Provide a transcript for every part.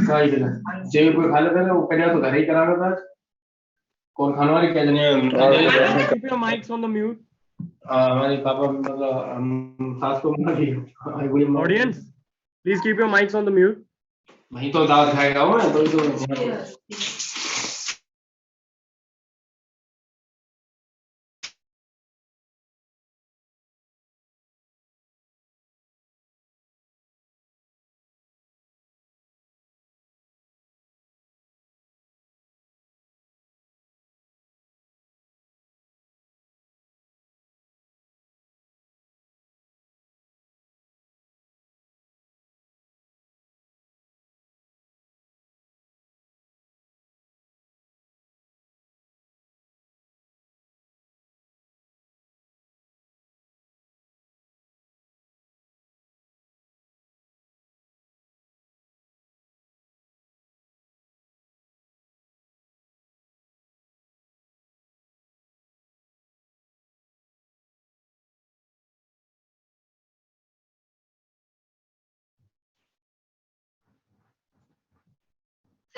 काय केलं जे कोई खा लेता ना वो पहले तो घर ही करा लेता कौन खाने वाले क्या जाने Keep your mics on the mute. हमारे पापा मतलब हम सास को मना की Audience, please keep your mics on the mute. वही तो दावत खाएगा वो ना तो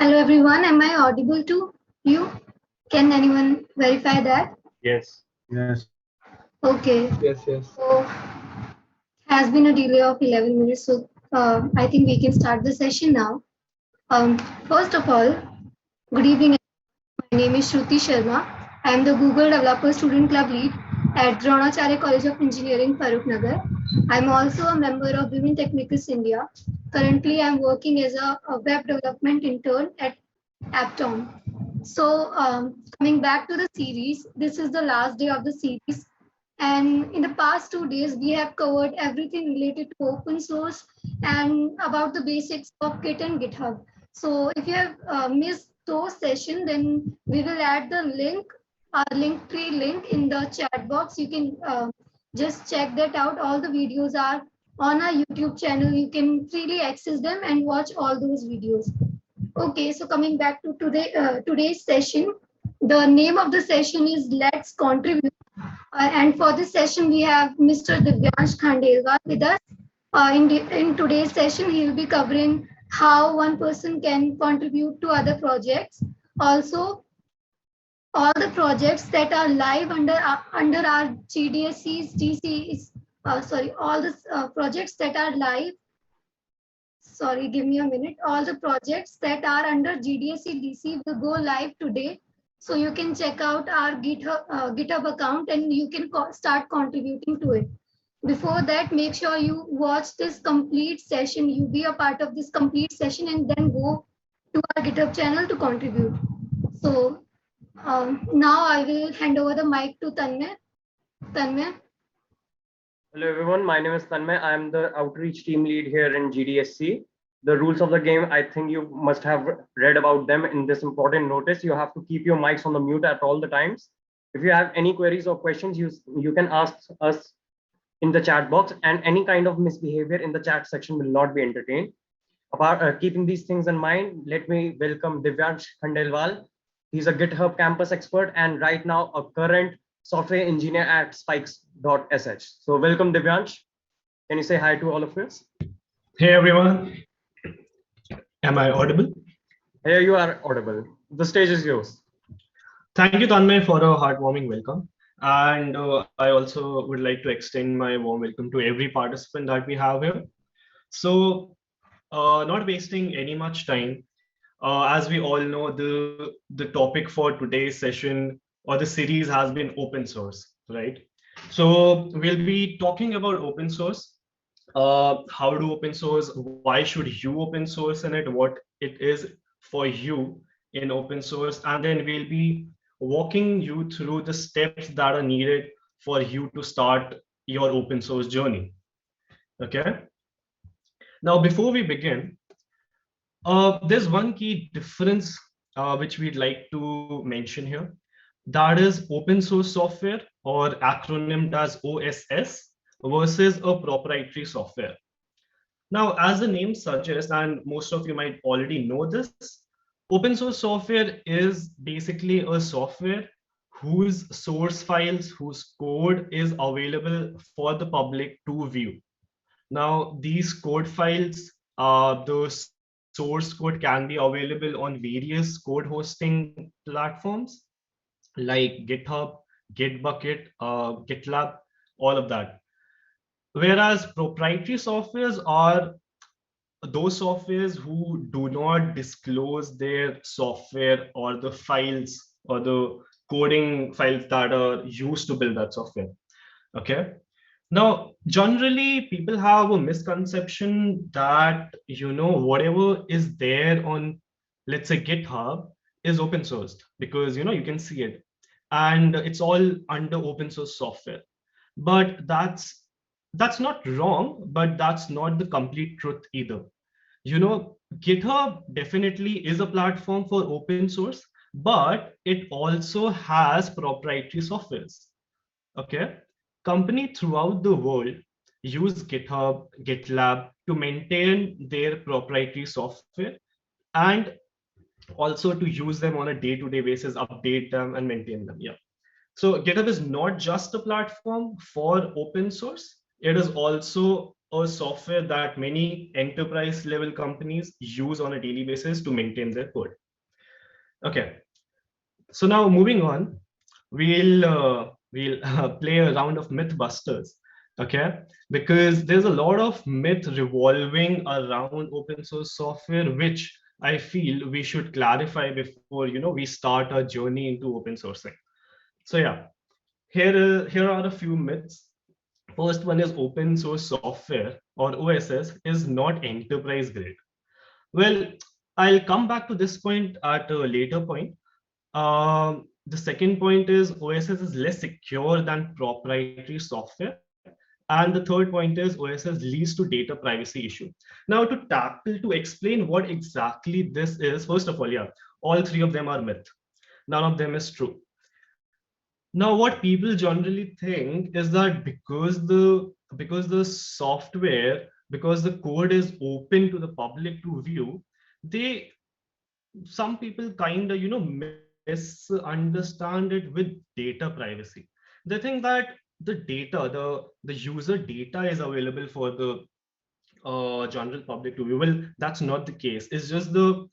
Hello everyone, am I audible to you? Can anyone verify that? Yes. yes Okay. yes yes So has been a delay of 11 minutes, so I think we can start the session now. First of all, good evening. My name is Shruti Sharma. I am the Google Developer Student Club Lead at Dronacharya College of Engineering, Farooq Nagar. I am also a member of Women Technicus India. Currently, I am working as a web development intern at Aptom. So, coming back to the series, this is the last day of the series. And in the past 2 days, we have covered everything related to open source and about the basics of Git and GitHub. So if you have missed those sessions, then we will add the link, our Linktree link in the chat box. You can just check that out. All the videos are on our YouTube channel. You can freely access them and watch all those videos. Okay, so coming back to today's session, the name of the session is Let's Contribute. And for this session, we have Mr. Divyansh Khandelwal with us. In today's session, he will be covering how one person can contribute to other projects. Also, all the projects that are live under our GDSC's GCs, all the projects that are live. Sorry, give me a minute. All the projects that are under GDSC DC will go live today. So you can check out our GitHub account and you can start contributing to it. Before that, make sure you watch this complete session. You be a part of this complete session and then go to our GitHub channel to contribute. So now I will hand over the mic to Tanmay. Tanmay. Hello everyone, my name is Tanmay. I am the outreach team lead here in GDSC. The rules of the game, I think you must have read about them in this important notice. You have to keep your mics on the mute at all the times. If you have any queries or questions, you can ask us in the chat box, and any kind of misbehavior in the chat section will not be entertained. About keeping these things in mind, let me welcome Divyansh Khandelwal. He's a GitHub campus expert and right now a current software engineer at spikes.sh. So welcome Divyansh. Can you say hi to all of us? Hey everyone. Am I audible? Here you are audible. The stage is yours. Thank you, Tanmay, for a heartwarming welcome. And I also would like to extend my warm welcome to every participant that we have here. So not wasting any much time, as we all know, the topic for today's session or the series has been open source, right? So we'll be talking about open source. How to open source, why should you open source in it, what it is for you in open source, and then we'll be walking you through the steps that are needed for you to start your open source journey. Okay. Now, before we begin, there's one key difference which we'd like to mention here. That is open source software, or acronymed as OSS, versus a proprietary software. Now, as the name suggests, and most of you might already know this, open source software is basically a software whose source files, whose code is available for the public to view. Now, these code files the source code can be available on various code hosting platforms like GitHub, Gitbucket, GitLab, all of that. Whereas proprietary softwares are those softwares who do not disclose their software or the files or the coding files that are used to build that software. Okay. Now, generally, people have a misconception that, whatever is there on, let's say, GitHub is open sourced because, you can see it and it's all under open source software. But that's not wrong, but that's not the complete truth either. GitHub definitely is a platform for open source, but it also has proprietary softwares. Okay. Companies throughout the world use GitHub, GitLab to maintain their proprietary software and also to use them on a day-to-day basis, update them and maintain them. Yeah. So GitHub is not just a platform for open source. It is also a software that many enterprise level companies use on a daily basis to maintain their code. Okay. So now moving on, we'll play a round of Mythbusters. Okay, because there's a lot of myth revolving around open source software, which I feel we should clarify before we start our journey into open sourcing. So yeah, here are a few myths. First one is open source software or OSS is not enterprise grade. Well, I'll come back to this point at a later point. The second point is OSS is less secure than proprietary software. And the third point is OSS leads to data privacy issue. Now to explain what exactly this is, first of all, yeah, all three of them are myth. None of them is true. Now, what people generally think is that because the software, because the code is open to the public to view, some people kind of misunderstand it with data privacy. They think that the data, the user data is available for the general public to view. Well, that's not the case. It's just the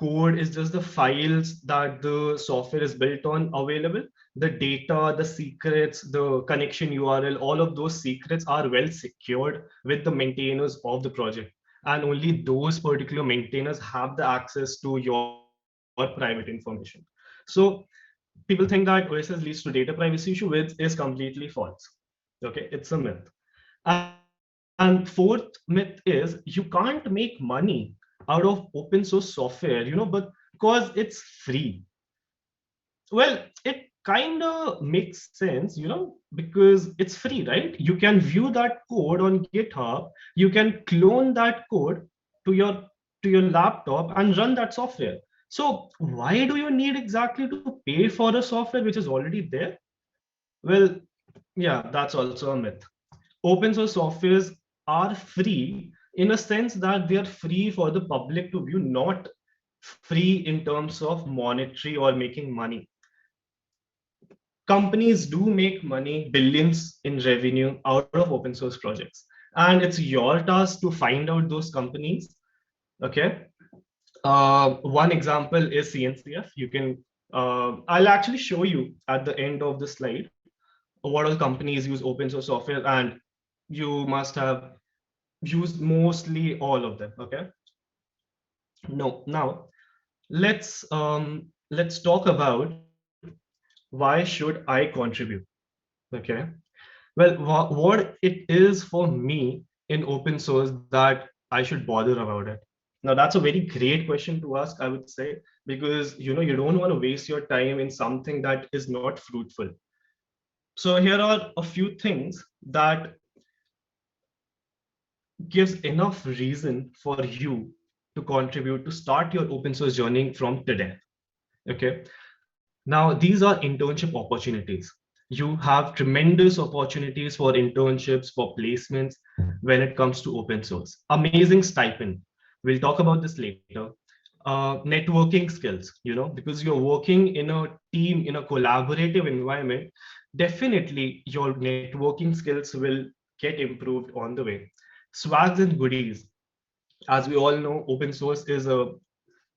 code, is just the files that the software is built on available. The data, the secrets, the connection URL, all of those secrets are well secured with the maintainers of the project. And only those particular maintainers have the access to your private information. So people think that OSS leads to data privacy issue, which is completely false. Okay, it's a myth. And fourth myth is you can't make money out of open source software, but because it's free. Well, it kind of makes sense, because it's free, right? You can view that code on GitHub. You can clone that code to your laptop and run that software. So why do you need exactly to pay for a software which is already there? Well, yeah, that's also a myth. Open source softwares are free in a sense that they are free for the public to view, not free in terms of monetary or making money. Companies do make money, billions in revenue out of open source projects. And it's your task to find out those companies. Okay. One example is CNCF. You can, I'll actually show you at the end of the slide what all companies use open source software, and you must have used mostly all of them. Okay. No, now let's talk about why should I contribute. Okay. Well, what it is for me in open source that I should bother about it. Now that's a very great question to ask, I would say, because you don't want to waste your time in something that is not fruitful. So here are a few things that gives enough reason for you to contribute, to start your open source journey from today. Okay. Now, these are internship opportunities. You have tremendous opportunities for internships, for placements when it comes to open source. Amazing stipend. We'll talk about this later. Networking skills, because you're working in a team, in a collaborative environment, definitely your networking skills will get improved on the way. Swags and goodies. As we all know, open source is a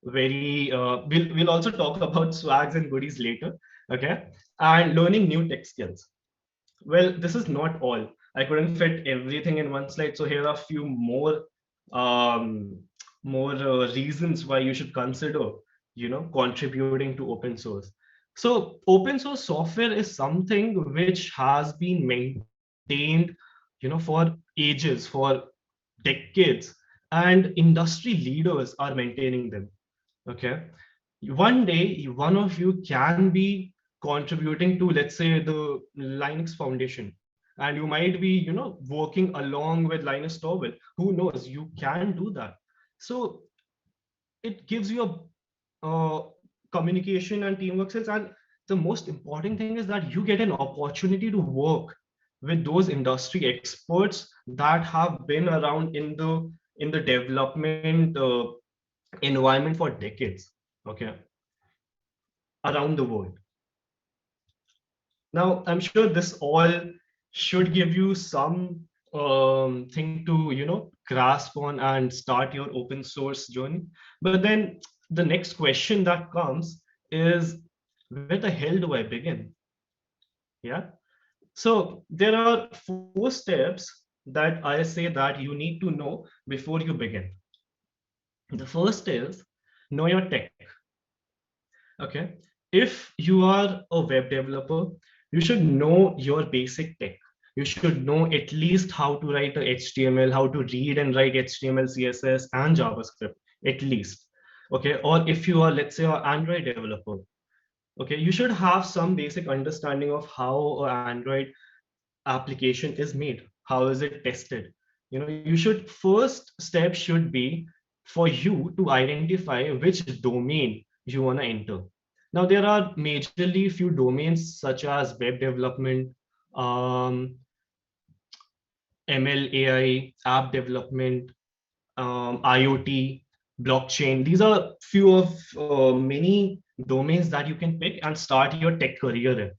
very we'll also talk about swags and goodies later, okay, and learning new tech skills. Well, this is not all. I couldn't fit everything in one slide, so here are a few um, more reasons why you should consider, contributing to open source. So open source software is something which has been maintained, for ages, for decades, and industry leaders are maintaining them. Okay, one day one of you can be contributing to, let's say, the Linux Foundation, and you might be, working along with Linus Torvald. Who knows? You can do that. So it gives you a communication and teamwork skills, and the most important thing is that you get an opportunity to work with those industry experts that have been around in the development environment for decades, okay, around the world. Now, I'm sure this all should give you some thing to, grasp on and start your open source journey. But then the next question that comes is, where the hell do I begin? Yeah. So there are 4 steps that I say that you need to know before you begin. The first is know your tech. Okay. If you are a web developer, you should know your basic tech. You should know at least how to write a HTML, how to read and write HTML, CSS, and JavaScript, at least. Okay. Or if you are, let's say, an Android developer, okay, you should have some basic understanding of how an Android application is made. How is it tested? You should, first step should be for you to identify which domain you want to enter. Now, there are majorly few domains such as web development, ML, AI, app development, IoT, blockchain. These are few of many domains that you can pick and start your tech career in.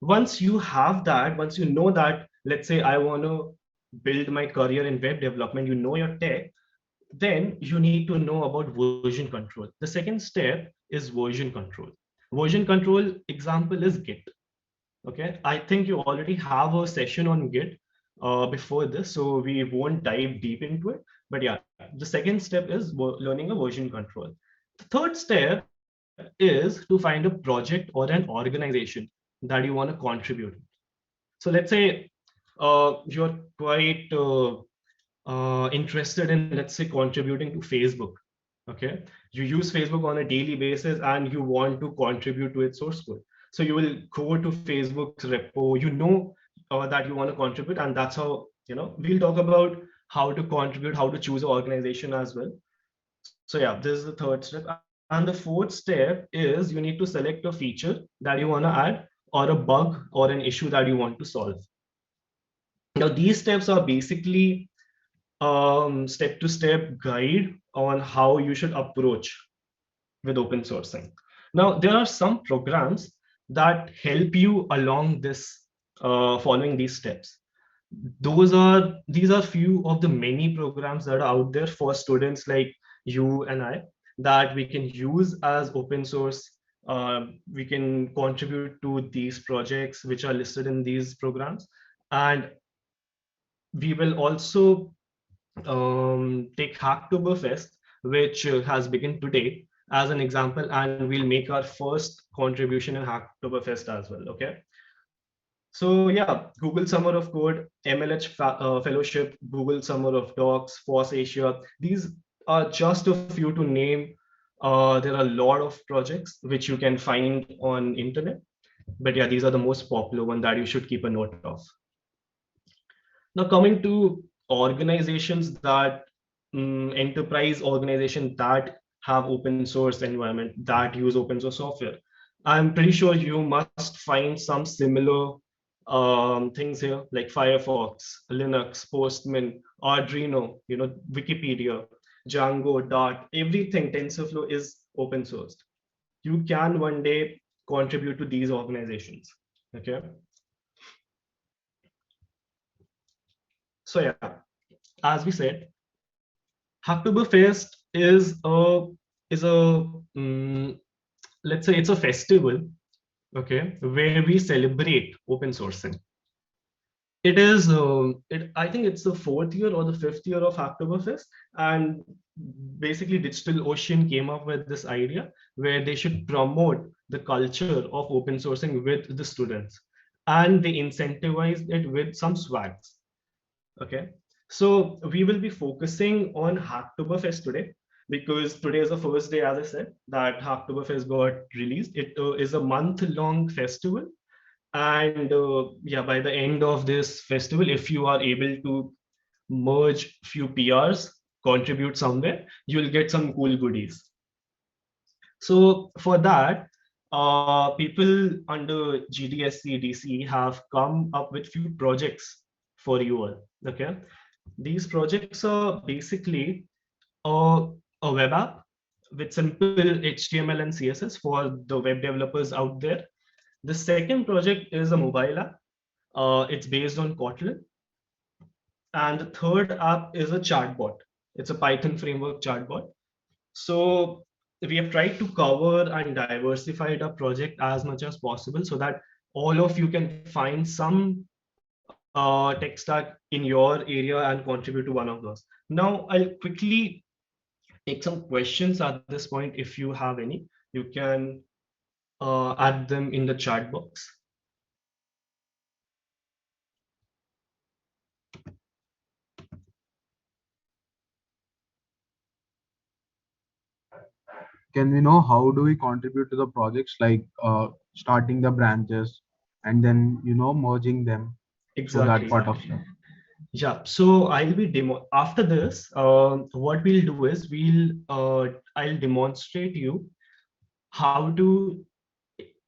Once you have that, once you know that, let's say I want to build my career in web development, you know your tech, then you need to know about version control. The second step is version control. Version control example is Git. Okay, I think you already have a session on Git before this, so we won't dive deep into it. But yeah, the second step is learning a version control. The third step is to find a project or an organization that you want to contribute. So let's say you're quite interested in, let's say, contributing to Facebook. Okay, you use Facebook on a daily basis and you want to contribute to its source code. So you will go to Facebook's repo, that you want to contribute, and that's how, we'll talk about how to contribute, how to choose an organization as well. So yeah, this is the third step. And the fourth step is you need to select a feature that you want to add, or a bug or an issue that you want to solve. Now, these steps are basically step-to-step guide on how you should approach with open sourcing. Now, there are some programs that help you along this, following these steps. These are few of the many programs that are out there for students like you and I that we can use as open source. We can contribute to these projects which are listed in these programs, and we will also take Hacktoberfest, which has begun today, as an example, and we'll make our first contribution in Hacktoberfest as well. Okay. So yeah, Google Summer of Code, MLH Fellowship, Google Summer of Docs, FOSS Asia. These are just a few to name. There are a lot of projects which you can find on internet, but yeah, these are the most popular one that you should keep a note of. Now, coming to organizations that enterprise organizations that have open source environment, that use open source software, I'm pretty sure you must find some similar things here, like Firefox, Linux, Postman, Arduino, Wikipedia, Django, Dart, everything. TensorFlow is open sourced. You can one day contribute to these organizations. Okay. So yeah, as we said, Hacktoberfest is a let's say it's a festival, okay, where we celebrate open sourcing. It is I think it's the 4th year or the 5th year of Hacktoberfest, and basically Digital Ocean came up with this idea where they should promote the culture of open sourcing with the students, and they incentivized it with some swags. Okay, so we will be focusing on Hacktoberfest today because today is the first day, as I said, that Hacktoberfest got released. It is a month-long festival, and yeah, by the end of this festival, if you are able to merge few PRs, contribute somewhere, you'll get some cool goodies. So for that, people under GDSC DCE have come up with few projects for you all. Okay, these projects are basically a, a web app with simple HTML and CSS for the web developers out there. The second project is a mobile app. It's based on Kotlin. And the third app is a chatbot. It's a Python framework chatbot. So we have tried to cover and diversify the project as much as possible so that all of you can find some tech stack in your area and contribute to one of those. Now I'll quickly take some questions at this point. If you have any, you can add them in the chat box. Can we know how do we contribute to the projects, like starting the branches and then merging them? So that Exactly. part of stuff. Yeah, so I'll be demo after this. What we'll do is I'll demonstrate you how to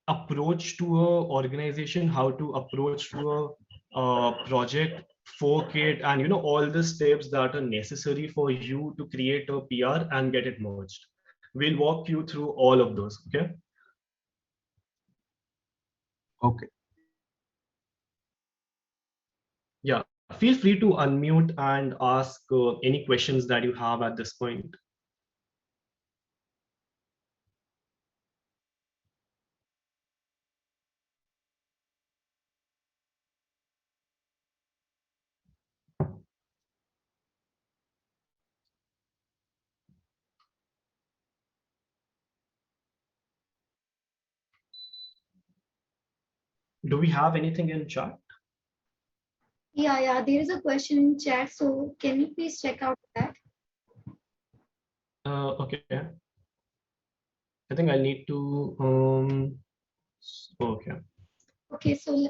approach to a organization, how to approach to a project, fork it, and all the steps that are necessary for you to create a PR and get it merged. We'll walk you through all of those. Okay. Okay. Yeah. Feel free to unmute and ask any questions that you have at this point. Do we have anything in chat? Yeah, there is a question in chat. So can you please check out that? Okay. I think I need to. Okay. Okay, so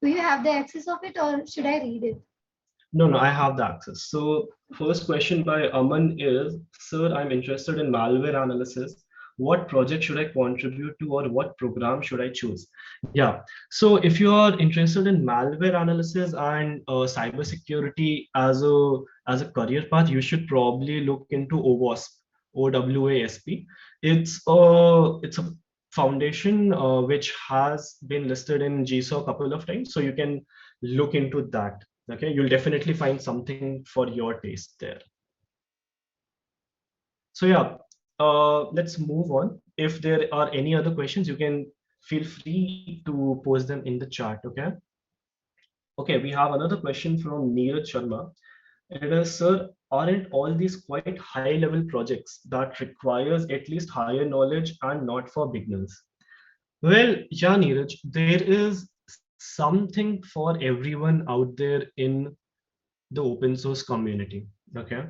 do you have the access of it or should I read it? No, I have the access. So first question by Aman is, sir, I'm interested in malware analysis. What project should I contribute to, or what program should I choose? Yeah. So if you are interested in malware analysis and cybersecurity as a career path, you should probably look into OWASP, OWASP. It's a foundation which has been listed in GSO a couple of times, so you can look into that. Okay, you'll definitely find something for your taste there. So yeah, let's move on. If there are any other questions, you can feel free to post them in the chat. Okay, we have another question from Neeraj Sharma. It is, sir, aren't all these quite high level projects that requires at least higher knowledge and not for beginners? Well, yeah, Neeraj, there is something for everyone out there in the open source community. Okay,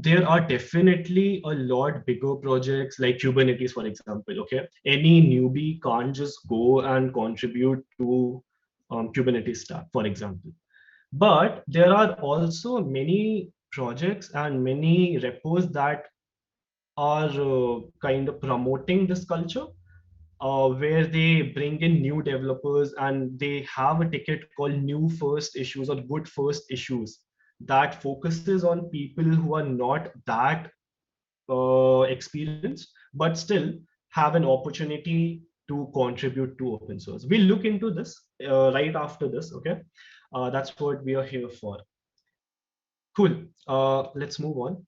there are definitely a lot bigger projects like Kubernetes, for example. Okay, any newbie can't just go and contribute to Kubernetes stack, for example. But there are also many projects and many repos that are kind of promoting this culture, where they bring in new developers and they have a ticket called new first issues or good first issues that focuses on people who are not that experienced but still have an opportunity to contribute to open source. We'll look into this right after this. Okay, that's what we are here for. Cool. Let's move on.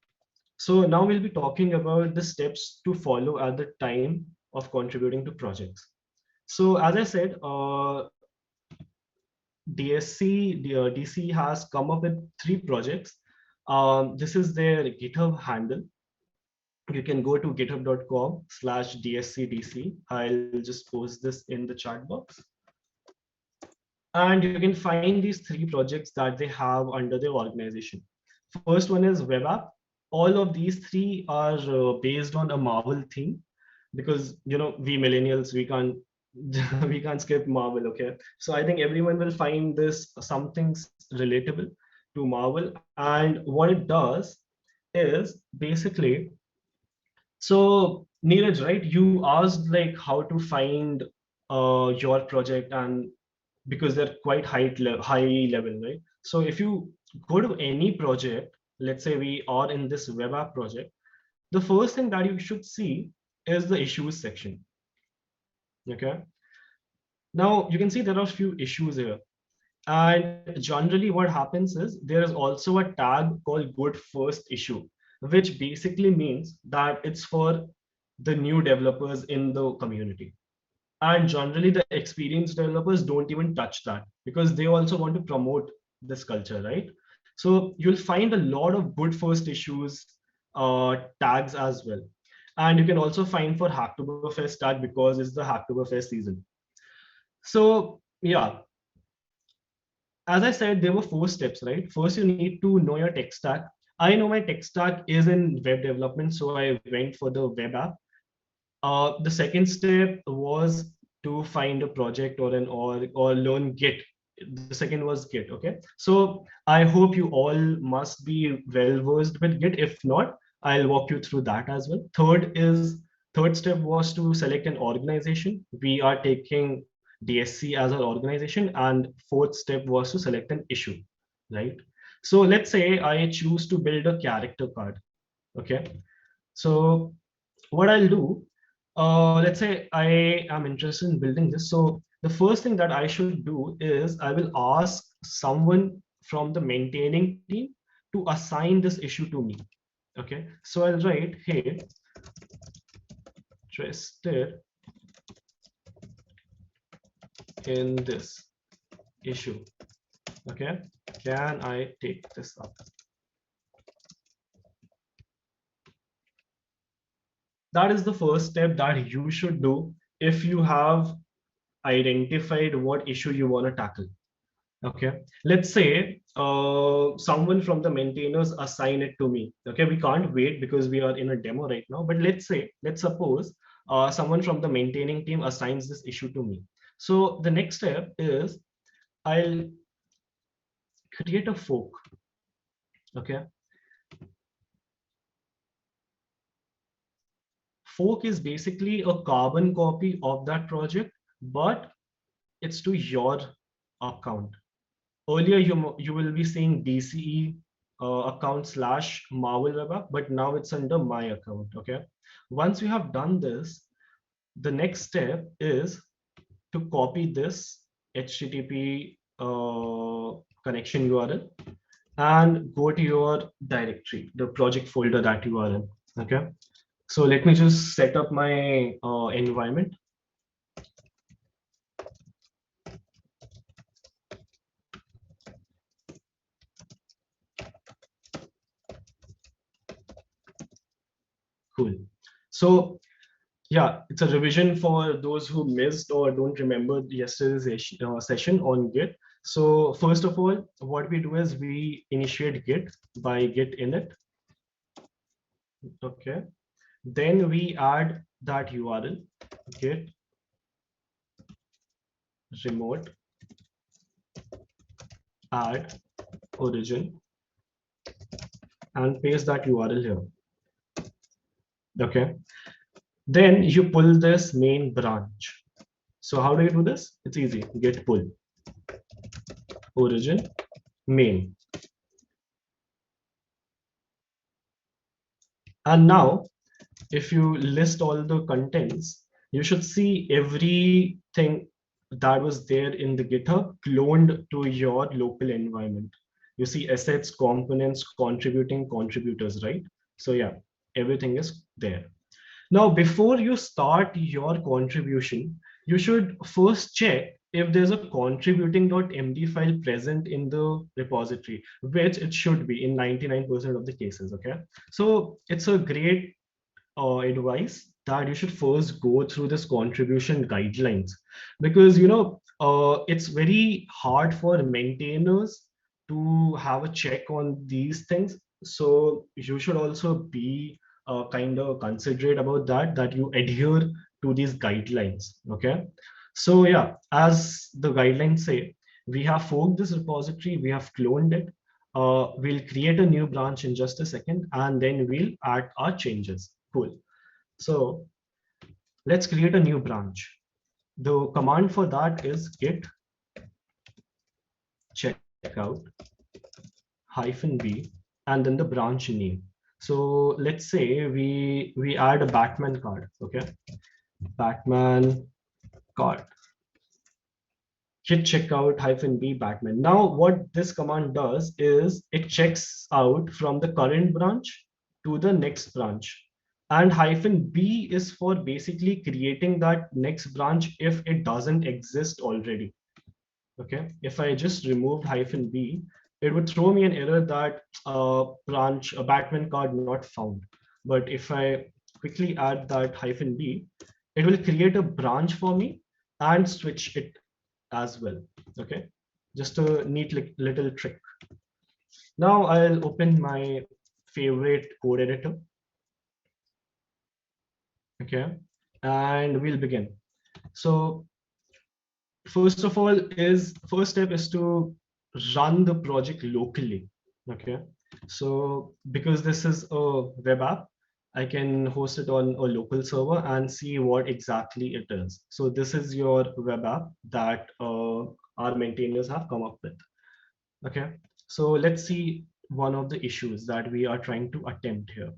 So now we'll be talking about the steps to follow at the time of contributing to projects. So as I said, DC has come up with 3 projects. This is their GitHub handle. You can go to github.com/dscdc. I'll just post this in the chat box. And you can find these 3 projects that they have under their organization. First one is web app. All of these 3 are based on a Marvel theme, because we millennials, we can't we can't skip Marvel. Okay, so I think everyone will find this something relatable to Marvel. And what it does is basically, so Neeraj, right, you asked like how to find your project, and because they're quite high level, right? So if you go to any project, let's say we are in this web app project, the first thing that you should see is the issues section. Okay. Now you can see there are a few issues here. And generally what happens is there is also a tag called good first issue, which basically means that it's for the new developers in the community. And generally the experienced developers don't even touch that, because they also want to promote this culture, right? So you'll find a lot of good first issues tags as well. And you can also find for Hacktoberfest tag, because it's the Hacktoberfest season. So yeah, as I said, there were 4 steps, right? First, you need to know your tech stack. I know my tech stack is in web development, so I went for the web app. The second step was to find a project or an org or learn Git. The second was Git. Okay, so I hope you all must be well versed with Git. If not, I'll walk you through that as well. Third step was to select an organization. We are taking DSC as our organization, and fourth step was to select an issue, right? So let's say I choose to build a character card. Okay, so what I'll do, let's say I am interested in building this. So the first thing that I should do is I will ask someone from the maintaining team to assign this issue to me. Okay, so I'll write, hey, interested in this issue. Okay, can I take this up? That is the first step that you should do if you have identified what issue you want to tackle. Okay, let's say someone from the maintainers assign it to me. Okay, we can't wait because we are in a demo right now, but let's suppose someone from the maintaining team assigns this issue to me. So the next step is I'll create a fork. Okay, fork is basically a carbon copy of that project, but it's to your account. Earlier you will be seeing DCE account / Marvel Web App, but now it's under my account. Okay, once you have done this, the next step is to copy this HTTP connection URL and go to your directory, the project folder that you are in. Okay, so let me just set up my environment. Cool. So yeah, it's a revision for those who missed or don't remember yesterday's session on Git. So first of all, what we do is we initiate Git by git init. Okay, then we add that URL, git remote add origin, and paste that URL here. Okay, then you pull this main branch. So how do you do this? It's easy. Git pull origin main. And now if you list all the contents, you should see everything that was there in the GitHub cloned to your local environment. You see assets, components, contributing, contributors, right? So yeah, everything is there. Now, before you start your contribution, you should first check if there's a contributing.md file present in the repository, which it should be in 99% of the cases, okay? So it's a great advice that you should first go through this contribution guidelines, because it's very hard for maintainers to have a check on these things. So you should also be kind of considerate about that you adhere to these guidelines. Okay, so yeah, as the guidelines say, we have forked this repository, we have cloned it. We'll create a new branch in just a second, and then we'll add our changes. Cool. So let's create a new branch. The command for that is git checkout -b and then the branch name. So let's say we add a Batman card. Okay, Batman card. Git checkout -b Batman. Now what this command does is it checks out from the current branch to the next branch. And -b is for basically creating that next branch if it doesn't exist already. Okay, if I just removed -b, it would throw me an error that branch, a Batman card not found. But if I quickly add that -b, it will create a branch for me and switch it as well. Okay, just a neat little trick. Now I'll open my favorite code editor. Okay, and we'll begin. So first step is to run the project locally. Okay, so because this is a web app, I can host it on a local server and see what exactly it is. So this is your web app that our maintainers have come up with. Okay, so let's see one of the issues that we are trying to attempt here.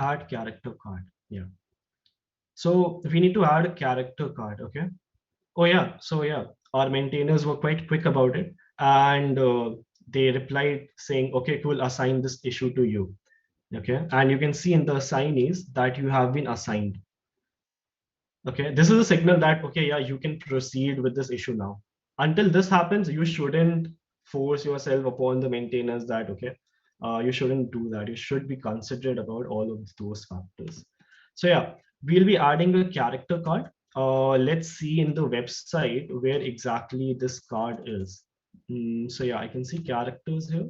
Add character card. Yeah. So we need to add a character card. Okay. Oh yeah. So yeah, our maintainers were quite quick about it, and they replied saying, "Okay, cool. Assign this issue to you." Okay. And you can see in the assignees that you have been assigned. Okay. This is a signal that okay, yeah, you can proceed with this issue now. Until this happens, you shouldn't force yourself upon the maintainers that okay, you shouldn't do that. You should be considerate about all of those factors. So yeah, we'll be adding a character card. Let's see in the website where exactly this card is. So yeah, I can see characters here,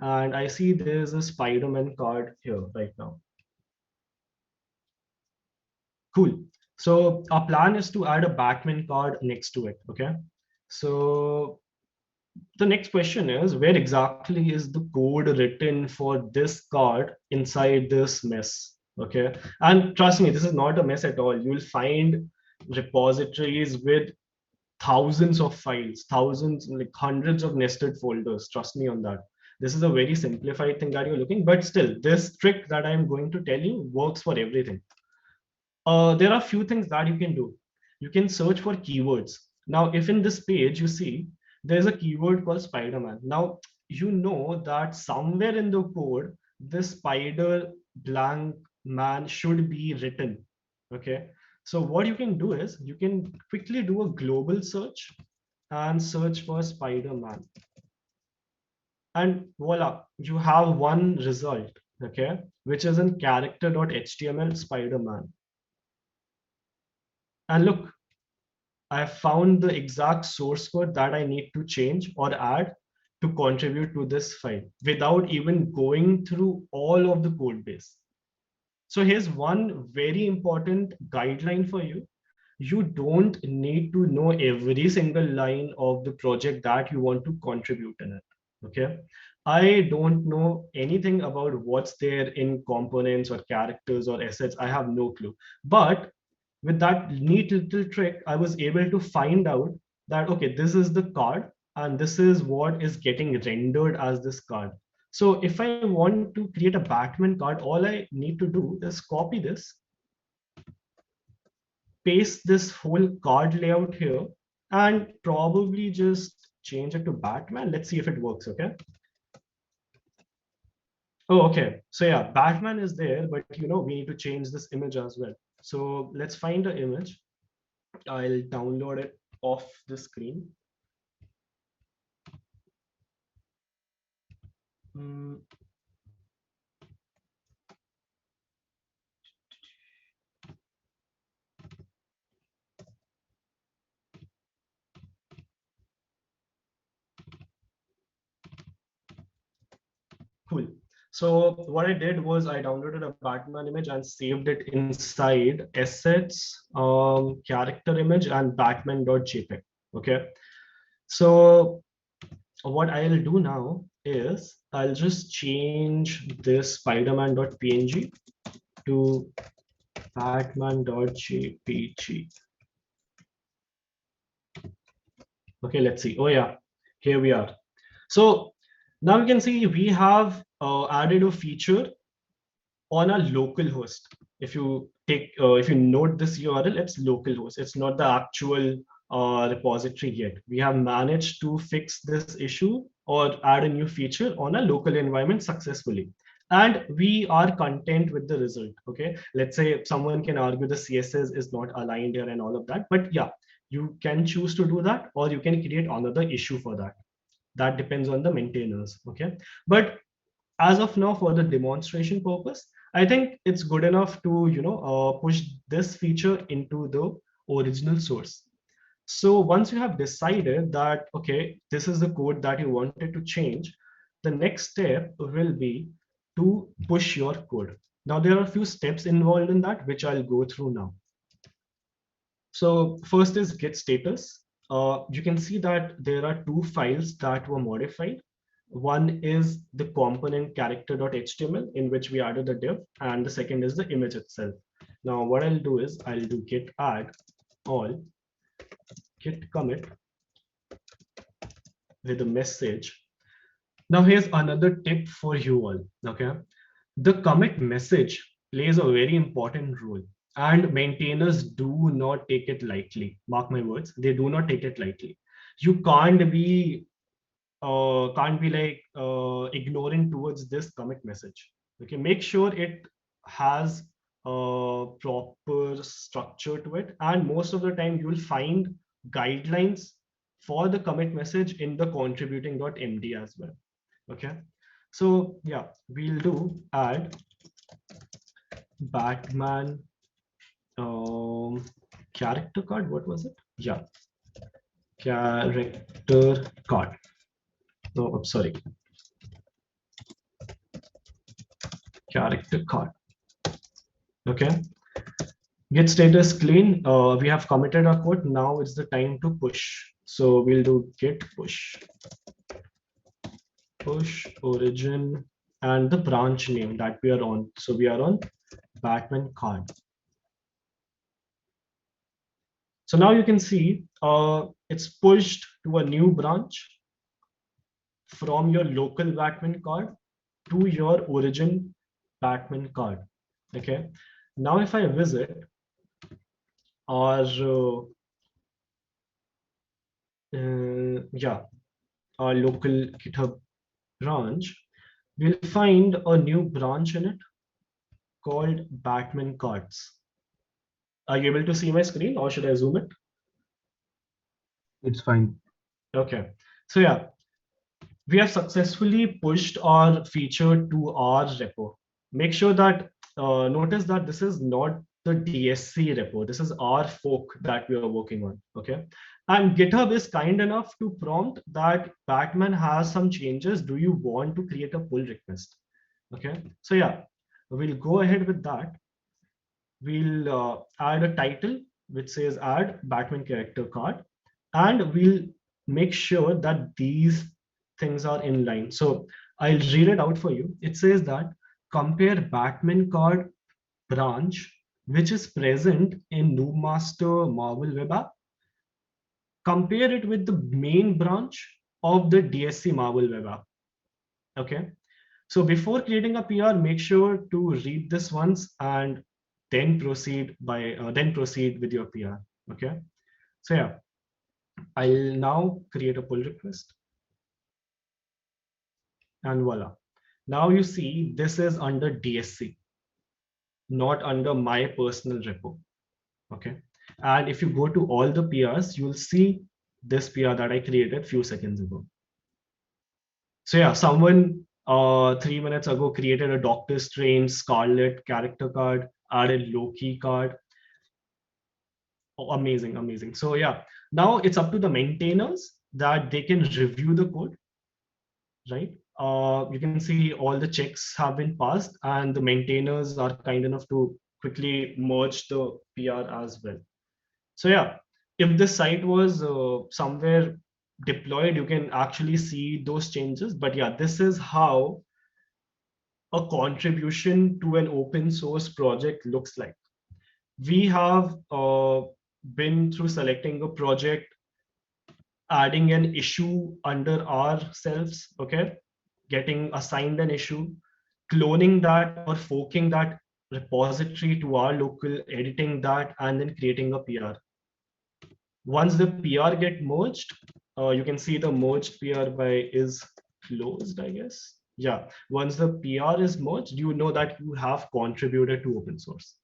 and I see there's a Spider-Man card here right now. Cool. So our plan is to add a Batman card next to it. Okay. So the next question is where exactly is the code written for this card inside this mess? Okay, and trust me, this is not a mess at all. You will find repositories with thousands of files, thousands, like hundreds of nested folders. Trust me on that. This is a very simplified thing that you're looking, but still this trick that I'm going to tell you works for everything. There are a few things that you can do. You can search for keywords. Now, if in this page you see there's a keyword called Spider-Man. Now, you know that somewhere in the code, this spider blank man should be written. Okay. So what you can do is you can quickly do a global search and search for Spider-Man. And voila, you have one result, okay, which is in character.html Spider-Man. And look, I found the exact source code that I need to change or add to contribute to this file without even going through all of the code base. So here's one very important guideline for you. You don't need to know every single line of the project that you want to contribute in it. Okay. I don't know anything about what's there in components or characters or assets. I have no clue. But with that neat little trick, I was able to find out that, okay, this is the card and this is what is getting rendered as this card. So if I want to create a Batman card, all I need to do is copy this paste this whole card layout here and probably just change it to Batman. Let's see if it works, okay? Oh, okay. So yeah, Batman is there, but we need to change this image as well. So let's find the image. I'll download it off the screen. Cool. So what I did was I downloaded a Batman image and saved it inside assets, character image, and batman.jpg. Okay. So what I'll do now is I'll just change this spiderman.png to batman.jpg. Okay, let's see. Oh yeah, here we are. So now you can see we have added a feature on a local host. If you note this URL, it's localhost. It's not the actual repository yet. We have managed to fix this issue or add a new feature on a local environment successfully. And we are content with the result. Okay, let's say someone can argue the CSS is not aligned here and all of that. But yeah, you can choose to do that, or you can create another issue for that. That depends on the maintainers. Okay, but as of now, for the demonstration purpose, I think it's good enough to push this feature into the original source. So once you have decided that, okay, this is the code that you wanted to change, the next step will be to push your code. Now, there are a few steps involved in that, which I'll go through now. So first is git status. You can see that there are two files that were modified. One is the component character.html in which we added the div, and the second is the image itself. Now what I'll do is I'll do git add all git commit with a message. Now here's another tip for you all. Okay, the commit message plays a very important role, and maintainers do not take it lightly. Mark my words, they do not take it lightly. You can't be ignorant towards this commit message. Okay, make sure it has a proper structure to it, and most of the time you'll find guidelines for the commit message in the contributing.md as well. Okay, so yeah, we'll do add Batman character card. What was it? Yeah, character card. No, I'm sorry. Character card. Okay. Get status clean. We have committed our code. Now it's the time to push. So we'll do git push. Push origin and the branch name that we are on. So we are on Batman card. So now you can see it's pushed to a new branch from your local Batman card to your origin Batman card. Okay. Now if I visit our our local GitHub branch, we'll find a new branch in it called Batman cards. Are you able to see my screen, or should I zoom it? It's fine. Okay. So yeah, we have successfully pushed our feature to our repo. Make sure that notice that this is not the DSC repo. This is our fork that we are working on. Okay. And GitHub is kind enough to prompt that Batman has some changes. Do you want to create a pull request? Okay. So yeah, we'll go ahead with that. We'll add a title which says add Batman character card, and we'll make sure that these things are in line. So I'll read it out for you. It says that compare Batman card branch, which is present in Noobmaster Marvel Web App. Compare it with the main branch of the DSC Marvel Web App. Okay. So before creating a PR, make sure to read this once and then proceed with your PR. Okay. So yeah, I'll now create a pull request, and voila. Now you see this is under DSC, not under my personal repo. Okay. And if you go to all the PRs, you'll see this PR that I created few seconds ago. So yeah, someone 3 minutes ago created a Doctor Strange Scarlet character card, added Loki card. Oh, amazing, amazing. So yeah, now it's up to the maintainers that they can review the code, right? You can see all the checks have been passed, and the maintainers are kind enough to quickly merge the PR as well. So yeah, if this site was somewhere deployed, you can actually see those changes. But yeah, this is how a contribution to an open source project looks like. We have been through selecting a project, adding an issue under ourselves, okay, getting assigned an issue, cloning that or forking that repository to our local, editing that, and then creating a PR. Once the PR get merged, you can see the merged PR by is closed, I guess. Yeah, once the PR is merged, you know that you have contributed to open source.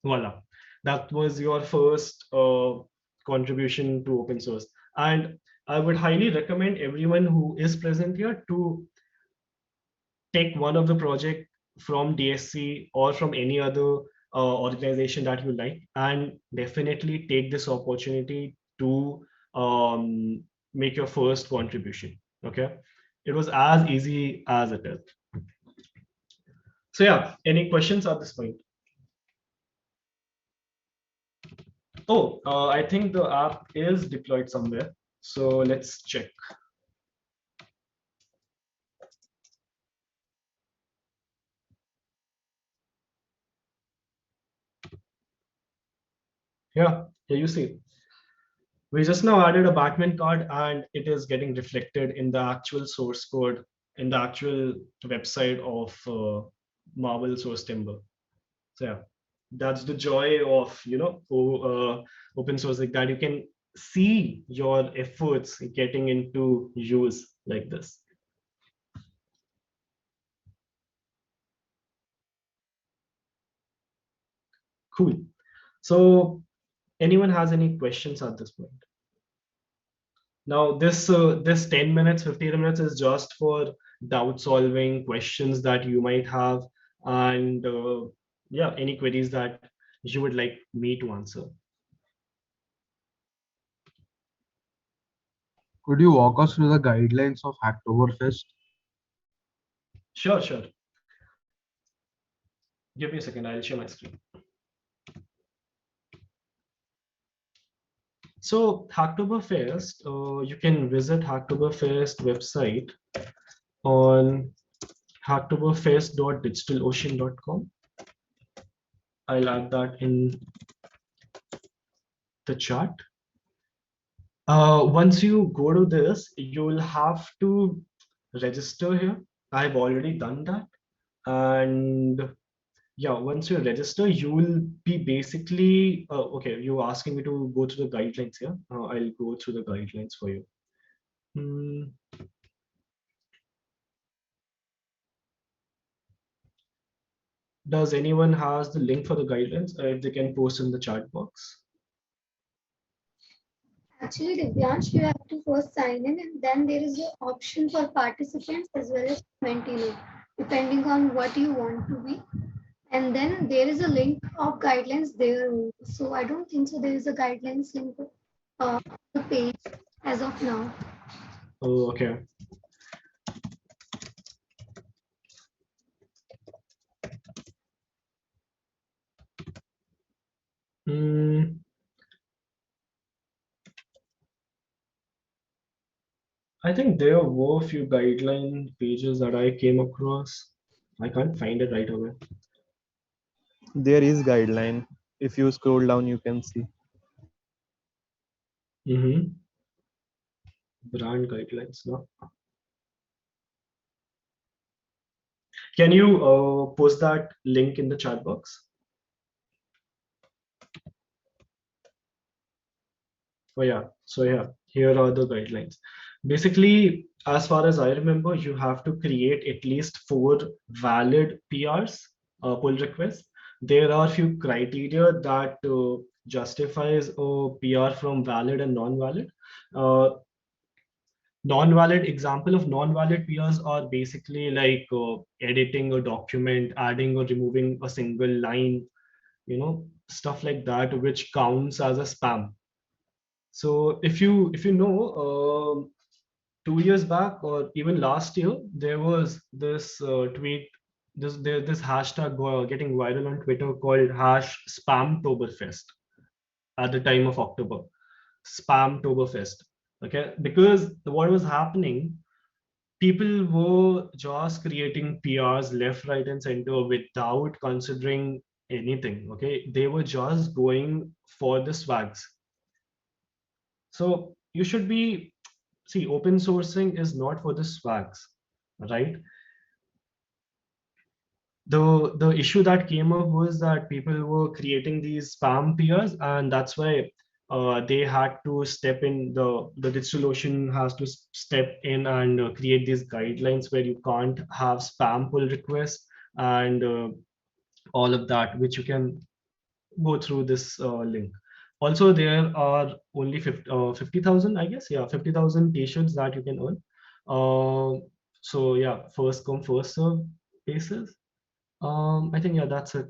Voila, that was your first contribution to open source. And I would highly recommend everyone who is present here to take one of the project from DSC or from any other organization that you like, and definitely take this opportunity to make your first contribution. Okay, it was as easy as it is. So yeah, any questions at this point? Oh, I think the app is deployed somewhere. So let's check. Yeah, here you see. We just now added a Batman card, and it is getting reflected in the actual source code in the actual website of Marvel Source Timber. So yeah, that's the joy of open source, like that. You can see your efforts getting into use like this. Cool. So anyone has any questions at this point? Now this 10 minutes, 15 minutes is just for doubt solving, questions that you might have, and yeah, any queries that you would like me to answer. Could you walk us through the guidelines of Hacktoberfest? Sure, sure. Give me a second, I'll share my screen. So Hacktoberfest, you can visit Hacktoberfest website on hacktoberfest.digitalocean.com. I'll add that in the chat. Once you go to this, you'll have to register here. I've already done that. And yeah, once you register, you will be basically, okay, you're asking me to go through the guidelines here. I'll go through the guidelines for you. Does anyone has the link for the guidelines? If they can post in the chat box. Actually, Divyansh, you have to first sign in, and then there is an option for participants as well as maintainer, depending on what you want to be. And then there is a link of guidelines there. So I don't think so there is a guidelines link on the page as of now. Oh, okay. I think there were a few guideline pages that I came across. I can't find it right away. There is guideline. If you scroll down, you can see. Brand guidelines, no? Can you post that link in the chat box? Oh yeah. So yeah, here are the guidelines. Basically, as far as I remember, you have to create at least 4 valid PRs, pull requests. There are few criteria that justifies a PR from valid and non-valid. Uh, Non-valid example of non-valid PRs are basically like editing a document, adding or removing a single line, stuff like that, which counts as a spam. So if you know, 2 years back or even last year, there was this tweet, this hashtag getting viral on Twitter called #Spamtoberfest at the time of October. Spamtoberfest. Okay, because what was happening, people were just creating PRs left, right, and center without considering anything. Okay, they were just going for the swags. So you should be, see, open sourcing is not for the swags, right? The issue that came up was that people were creating these spam PRs, and that's why they had to step in. The DigitalOcean has to step in and create these guidelines where you can't have spam pull requests and all of that, which you can go through this link. Also, there are only 50,000, I guess. Yeah, 50,000 t-shirts that you can earn. So yeah, first come, first serve basis. I think, yeah, that's it.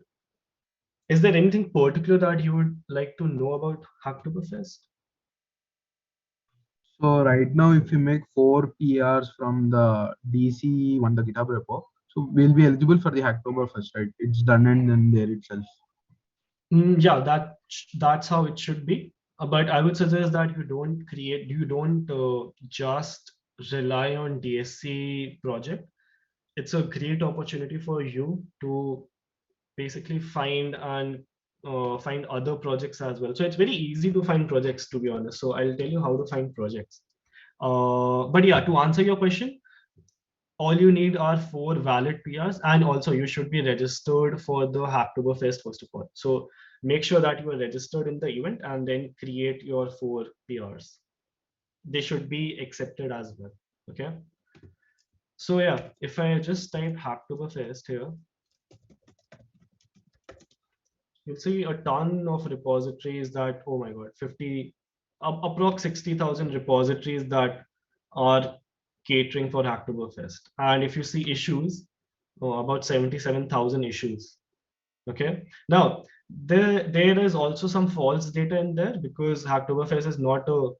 Is there anything particular that you would like to know about Hacktoberfest? So right now, if you make 4 PRs from the DC on the GitHub repo, so we'll be eligible for the Hacktoberfest, right? It's done and then there itself. Yeah, that's how it should be. But I would suggest that you don't just rely on DSC project. It's a great opportunity for you to basically find other projects as well. So it's very easy to find projects, to be honest. So I'll tell you how to find projects. But yeah, to answer your question, all you need are 4 valid PRs, and also you should be registered for the Hacktoberfest first of all. So make sure that you are registered in the event and then create your 4 PRs. They should be accepted as well. Okay. So yeah, if I just type Hacktoberfest here, you'll see a ton of repositories that, oh my God, approx 60,000 repositories that are catering for Hacktoberfest. And if you see issues, about 77,000 issues. Okay. Now, there is also some false data in there because Hacktoberfest is not a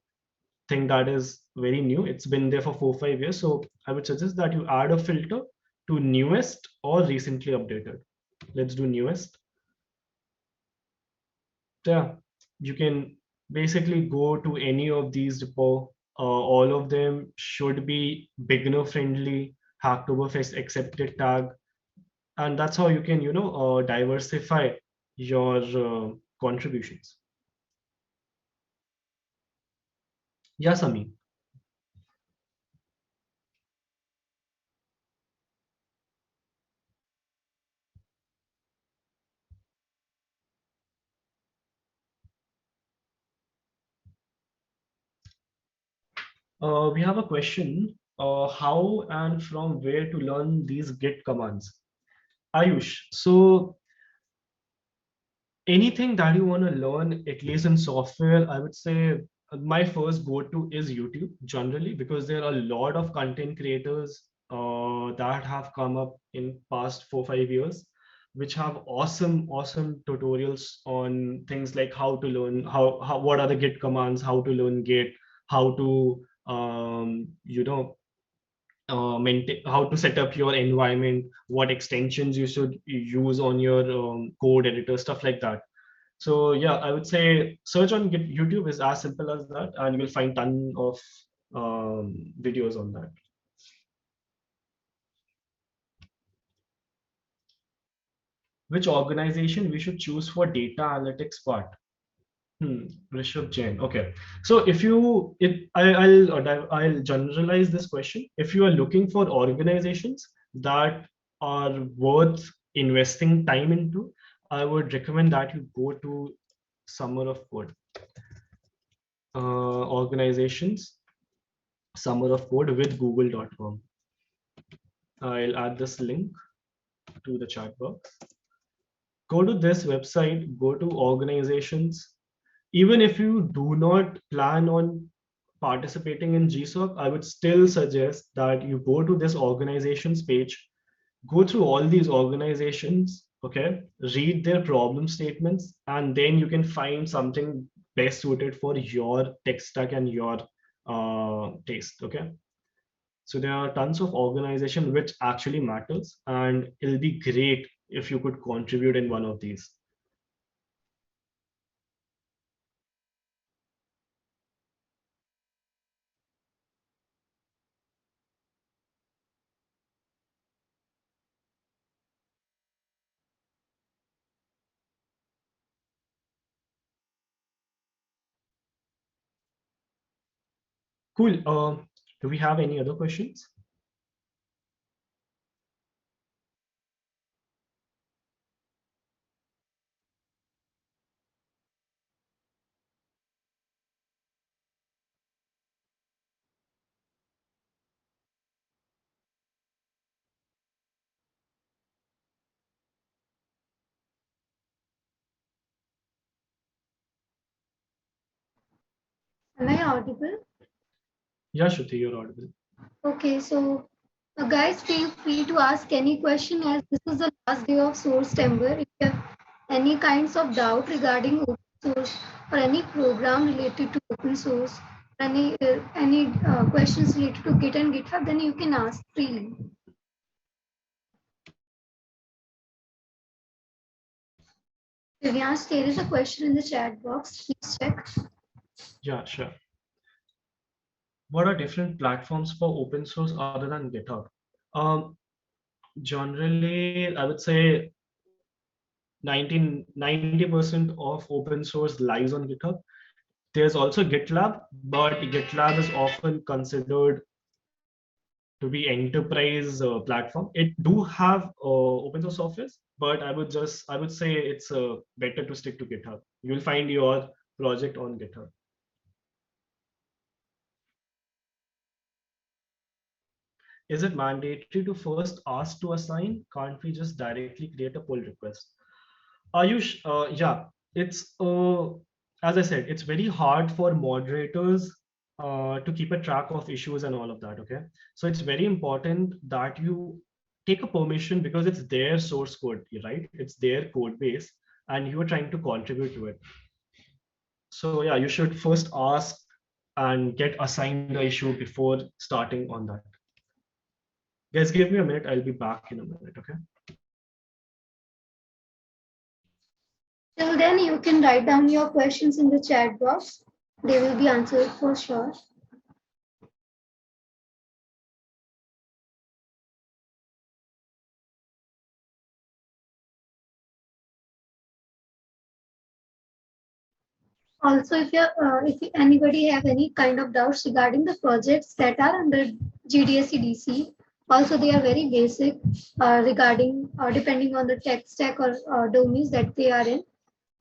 thing that is very new. It's been there for 4-5 years. So I would suggest that you add a filter to newest or recently updated. Let's do newest. Yeah, you can basically go to any of these repo. All of them should be beginner friendly, Hacktoberfest accepted tag, and that's how you can diversify your contributions. Yes, Ami. We have a question. How and from where to learn these Git commands? Ayush, so anything that you want to learn, at least in software, I would say my first go-to is YouTube generally, because there are a lot of content creators that have come up in past 4-5 years, which have awesome tutorials on things like how to learn, what are the Git commands, how to learn Git, how to maintain, how to set up your environment, what extensions you should use on your code editor, stuff like that. So yeah, I would say search on YouTube is as simple as that, and you will find ton of videos on that. Which organization we should choose for data analytics part? Rishabh Jain. Okay. So I'll generalize this question. If you are looking for organizations that are worth investing time into, I would recommend that you go to Summer of Code. organizations summer of code with google.com. I'll add this link to the chat box. Go to this website, go to organizations. Even if you do not plan on participating in GSOC, I would still suggest that you go to this organizations page, go through all these organizations, okay, read their problem statements, and then you can find something best suited for your tech stack and your taste, okay. So there are tons of organization which actually matters, and it'll be great if you could contribute in one of these. Cool. Do we have any other questions? Am I audible? Yeah, Shruti, you're audible. Okay, so guys, feel free to ask any question as this is the last day of Source September. If you have any kinds of doubt regarding open source or any program related to open source, any questions related to Git and GitHub, then you can ask freely. Divyansh, there is a question in the chat box. Please check. Yeah, sure. What are different platforms for open source other than GitHub? Generally, I would say 90% of open source lies on GitHub. There's also GitLab, but GitLab is often considered to be enterprise platform. It do have open source software, but I would say it's better to stick to GitHub. You'll find your project on GitHub. Is it mandatory to first ask to assign? Can't we just directly create a pull request? Ayush, yeah, it's as I said, it's very hard for moderators to keep a track of issues and all of that. Okay, so it's very important that you take a permission because it's their source code, right? It's their code base, and you are trying to contribute to it. So yeah, you should first ask and get assigned the issue before starting on that. Guys, give me a minute. I'll be back in a minute. Okay. Till then, you can write down your questions in the chat box. They will be answered for sure. Also, if anybody have any kind of doubts regarding the projects that are under GDSC DC, also they are very basic regarding depending on the tech stack or domains that they are in.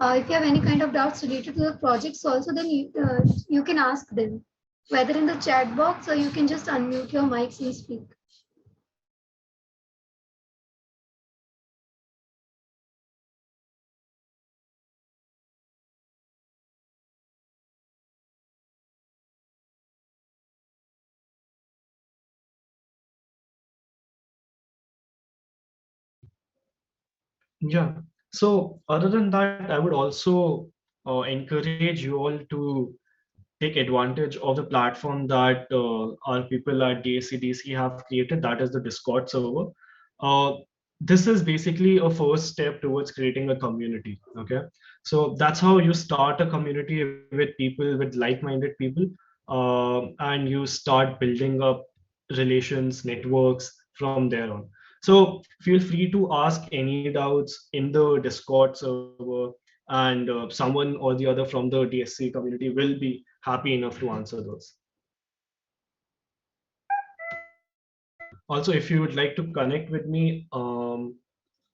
If you have any kind of doubts related to the projects also, then you can ask them, whether in the chat box or you can just unmute your mics and speak. Yeah. So other than that, I would also encourage you all to take advantage of the platform that our people at DAC/DC have created, that is the Discord server. Uh, this is basically a first step towards creating a community. Okay, so that's how you start a community with people, with like-minded people, and you start building up relations, networks from there on. So feel free to ask any doubts in the Discord server, and someone or the other from the DSC community will be happy enough to answer those. Also, if you would like to connect with me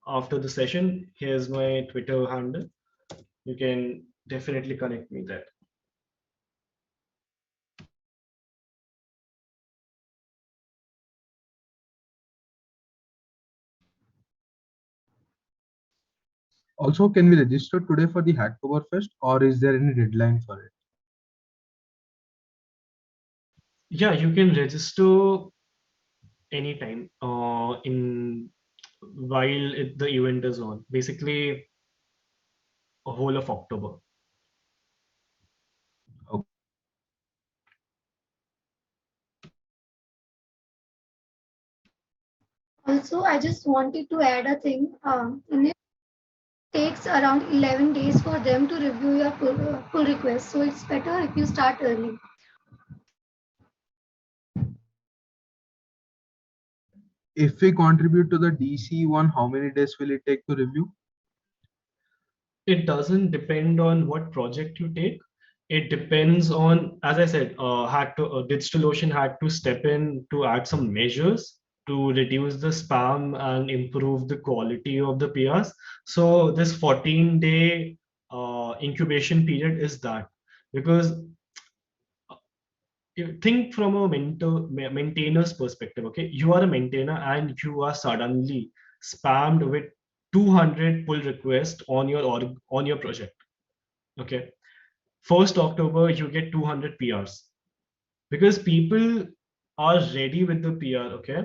after the session, here's my Twitter handle. You can definitely connect me there. Also, can we register today for the Hacktoberfest, or is there any deadline for it? Yeah, you can register anytime in while the event is on. Basically, a whole of October. Okay. Also, I just wanted to add a thing. In it takes around 11 days for them to review your pull request. So it's better if you start early. If we contribute to the DC one, how many days will it take to review? It doesn't depend on what project you take. It depends on, as I said, DigitalOcean had to step in to add some measures to reduce the spam and improve the quality of the PRs. So this 14-day incubation period is that, because you think from a maintainer's perspective. Okay, you are a maintainer and you are suddenly spammed with 200 pull requests on your project. Okay, 1st October you get 200 PRs because people are ready with the PR. Okay,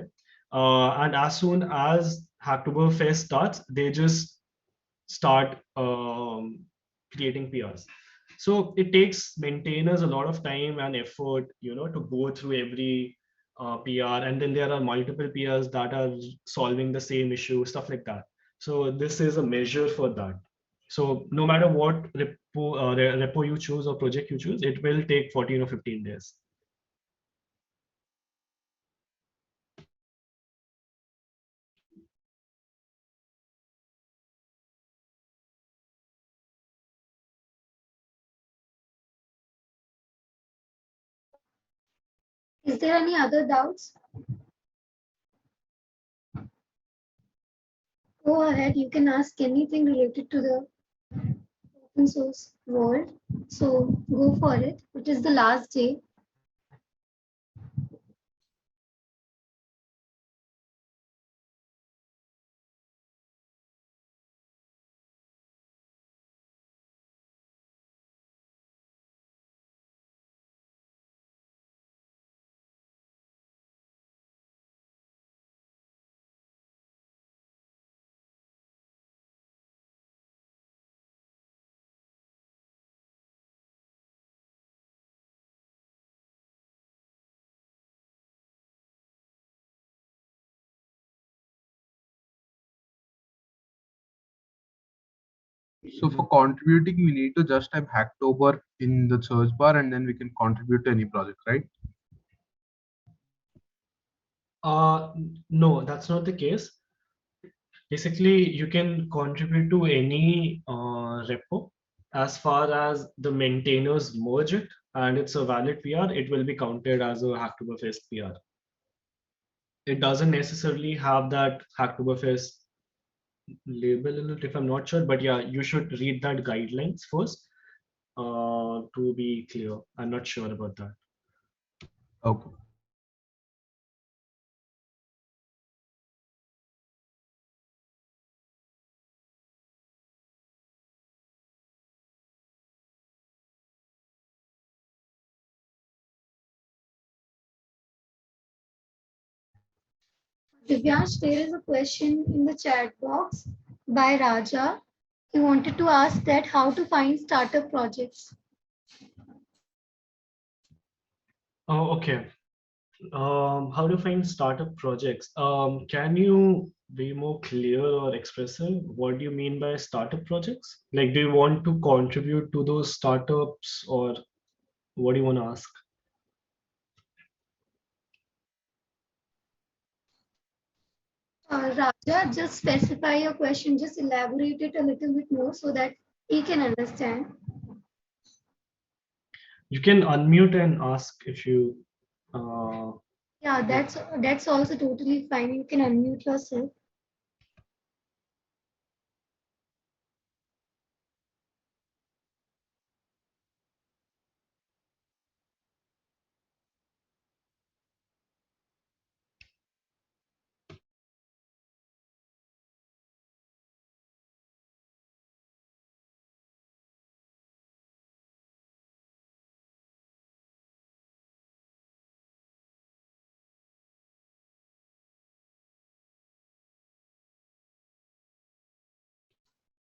and as soon as Hacktoberfest starts, they just start creating PRs. So it takes maintainers a lot of time and effort, to go through every PR, and then there are multiple PRs that are solving the same issue, stuff like that. So this is a measure for that. So no matter what repo you choose or project you choose, it will take 14 or 15 days. Is there any other doubts? Go ahead, you can ask anything related to the open source world. So go for it. It is the last day. So for contributing, we need to just type Hacktober in the search bar, and then we can contribute to any project, right? No, that's not the case. Basically, you can contribute to any repo as far as the maintainers merge it and it's a valid PR, it will be counted as a Hacktoberfest PR. It doesn't necessarily have that Hacktoberfest label in it, if I'm not sure, but yeah, you should read that guidelines first to be clear. I'm not sure about that. Okay. Divyansh, there is a question in the chat box by Raja. He wanted to ask that how to find startup projects. Oh, okay. How to find startup projects? Can you be more clear or expressive? What do you mean by startup projects? Like, do you want to contribute to those startups, or what do you want to ask? Raja, just specify your question, just elaborate it a little bit more so that he can understand. You can unmute and ask if you. Yeah, that's also totally fine. You can unmute yourself.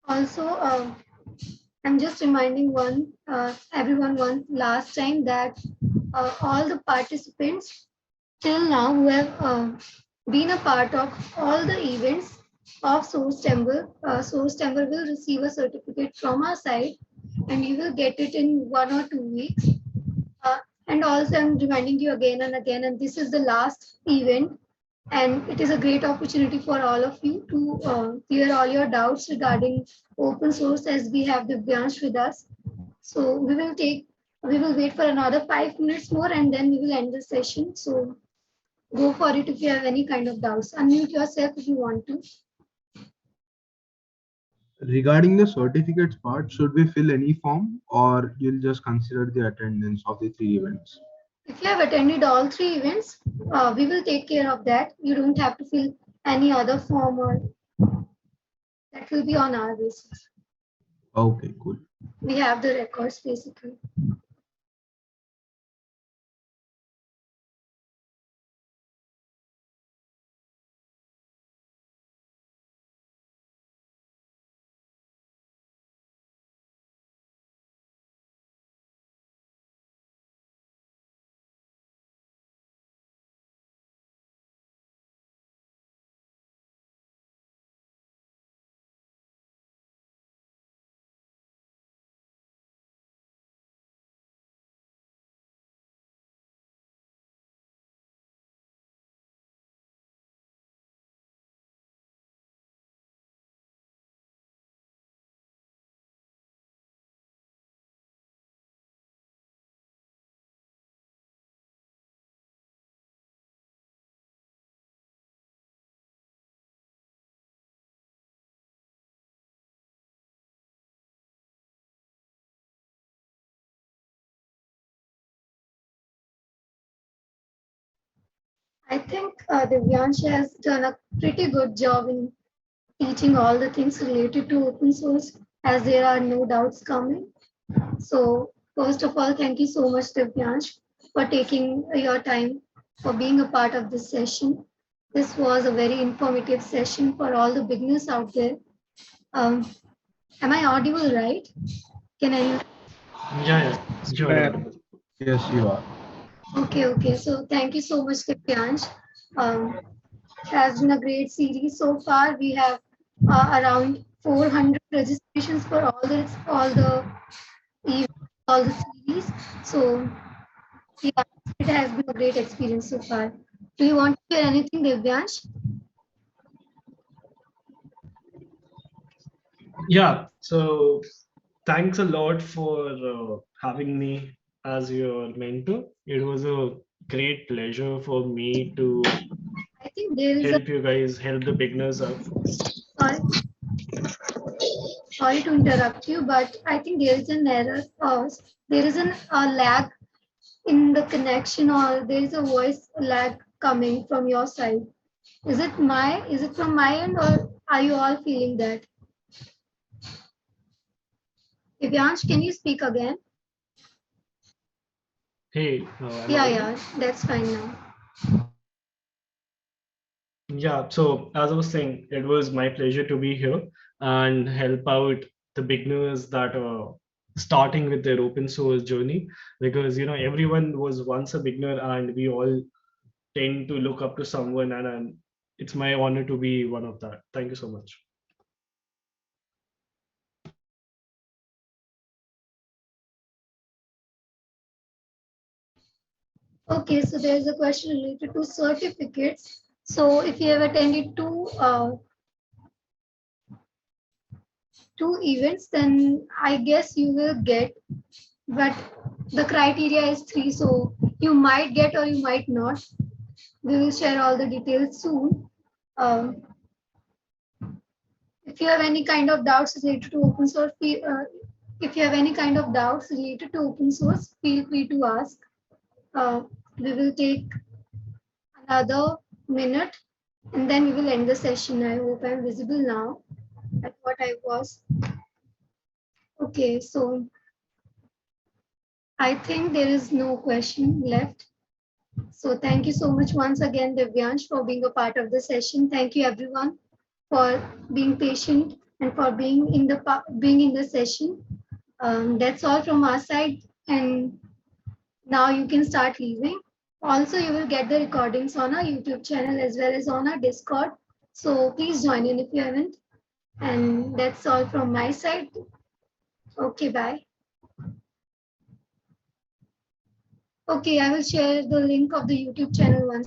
Also, I'm just reminding everyone one last time that all the participants till now who have been a part of all the events of Source Temple will receive a certificate from our side, and you will get it in 1 or 2 weeks. And also, I'm reminding you again and again, and this is the last event, and it is a great opportunity for all of you to clear all your doubts regarding open source as we have the Divyansh with us. So we will wait for another 5 minutes more and then we will end the session. So go for it if you have any kind of doubts. Unmute yourself if you want to. Regarding the certificates part, should we fill any form or you'll just consider the attendance of the 3 events? If you have attended all 3 events, we will take care of that. You don't have to fill any other form or that will be on our basis. Okay, cool. We have the records basically. I think Divyansh has done a pretty good job in teaching all the things related to open source as there are no doubts coming. So first of all, thank you so much, Divyansh, for taking your time for being a part of this session. This was a very informative session for all the beginners out there. Am I audible, right? Can I? Yeah, you are audible. Yes, you are. Okay. So thank you so much, Divyansh. It has been a great series so far. We have around 400 registrations for all the events, all the series. So yeah, it has been a great experience so far. Do you want to hear anything, Divyansh? Yeah, so thanks a lot for having me as your mentor. It was a great pleasure for me to I think there is a help you guys, help the beginners out. sorry, sorry to interrupt you, but I think there is an error. There is a lag in the connection, or there is a voice lag coming from your side. Is it from my end, or are you all feeling that? Divyansh, can you speak again? Hey, Yeah, that's fine now. yeah, so as I was saying, it was my pleasure to be here and help out the beginners that are starting with their open source journey, because everyone was once a beginner and we all tend to look up to someone, and it's my honor to be one of that. Thank you so much. Okay, so there is a question related to certificates. So if you have attended two events, then I guess you will get, but the criteria is 3, so you might get or you might not. We will share all the details soon. Um, if you have any kind of doubts related to open source, if you have any kind of doubts related to open source, feel free to ask. We will take another minute and then we will end the session. I hope I'm visible now at what I was. Okay, so I think there is no question left. So thank you so much once again, Divyansh, for being a part of the session. Thank you everyone for being patient and for being in the session. That's all from our side, and now you can start leaving. Also, you will get the recordings on our YouTube channel as well as on our Discord. So please join in if you haven't. And that's all from my side. Okay, bye. Okay, I will share the link of the YouTube channel once.